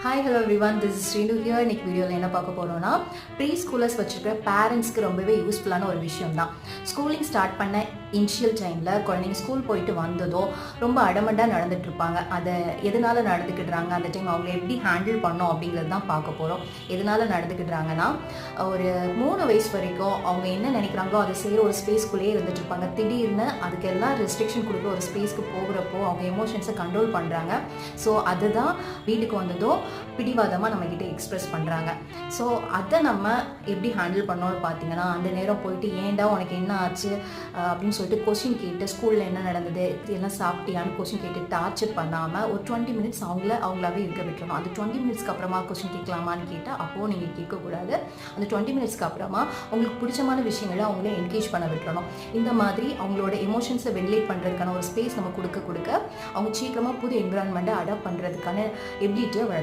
Hi, hello everyone. This is Srinu here. இன்னைக்கு வீடியோவில் என்ன பார்க்க போகிறோம்னா ப்ரீ ஸ்கூலர்ஸ் வச்சுருக்கிற பேரண்ட்ஸ்க்கு ரொம்பவே யூஸ்ஃபுல்லான ஒரு விஷயம் தான். ஸ்கூலிங் ஸ்டார்ட் பண்ண இனிஷியல் டைமில் குழந்தைங்க ஸ்கூல் போயிட்டு வந்ததோ ரொம்ப அடமண்டாக நடந்துட்டு இருப்பாங்க. அதை எதனால் நடந்துக்கிடுறாங்க, அந்த டைம் அவங்க எப்படி ஹேண்டில் பண்ணோம் அப்படிங்கிறது தான் பார்க்க போகிறோம். எதனால் நடந்துக்கிடுறாங்கன்னா, ஒரு 3 வயசு வரைக்கும் அவங்க என்ன நினைக்கிறாங்களோ அதை செய்கிற ஒரு ஸ்பேஸ்க்குள்ளேயே இருந்துட்டு இருப்பாங்க. திடீர்னு அதுக்கெல்லாம் ரெஸ்ட்ரிக்ஷன் கொடுக்குற ஒரு ஸ்பேஸ்க்கு போகிறப்போ அவங்க எமோஷன்ஸை கண்ட்ரோல் பண்ணுறாங்க. ஸோ அதுதான் வீட்டுக்கு வந்ததும் பிடிவாதமாக நம்மக்கிட்ட எக்ஸ்ப்ரெஸ் பண்ணுறாங்க. ஸோ அதை நம்ம எப்படி ஹேண்டில் பண்ணோம்னு பார்த்தீங்கன்னா, அந்த நேரம் போயிட்டு ஏன்டா உனக்கு என்ன ஆச்சு அப்படின்னு சொல்லிட்டு கொஸ்டின் கேட்டு ஸ்கூலில் என்ன நடந்தது, எல்லாம் சாப்பிட்டியான்னு கொஸ்டின் கேட்டு டார்ச்சர் பண்ணாமல் ஒரு 20 மினிட்ஸ் அவங்களாவே இருக்க விட்டுறணும். அந்த 20 மினிட்ஸ்க்கு அப்புறமா கொஸ்டின் கேட்கலாமான்னு கேட்டால் அப்போது நீங்கள் கேட்கக்கூடாது. அந்த 20 மினிட்ஸ்க்கு அப்புறமா உங்களுக்கு பிடிச்சமான விஷயங்களை அவங்கள என்கேஜ் பண்ண விட்டுறணும். இந்த மாதிரி அவங்களோட எமோஷன்ஸை வென்டிலேட் பண்ணுறதுக்கான ஒரு ஸ்பேஸ் நம்ம கொடுக்க அவங்க சீக்கிரமாக புது என்விரான்மெண்ட்டை அடாப்ட் பண்ணுறதுக்கான எபிலிட்டியை வளர்த்து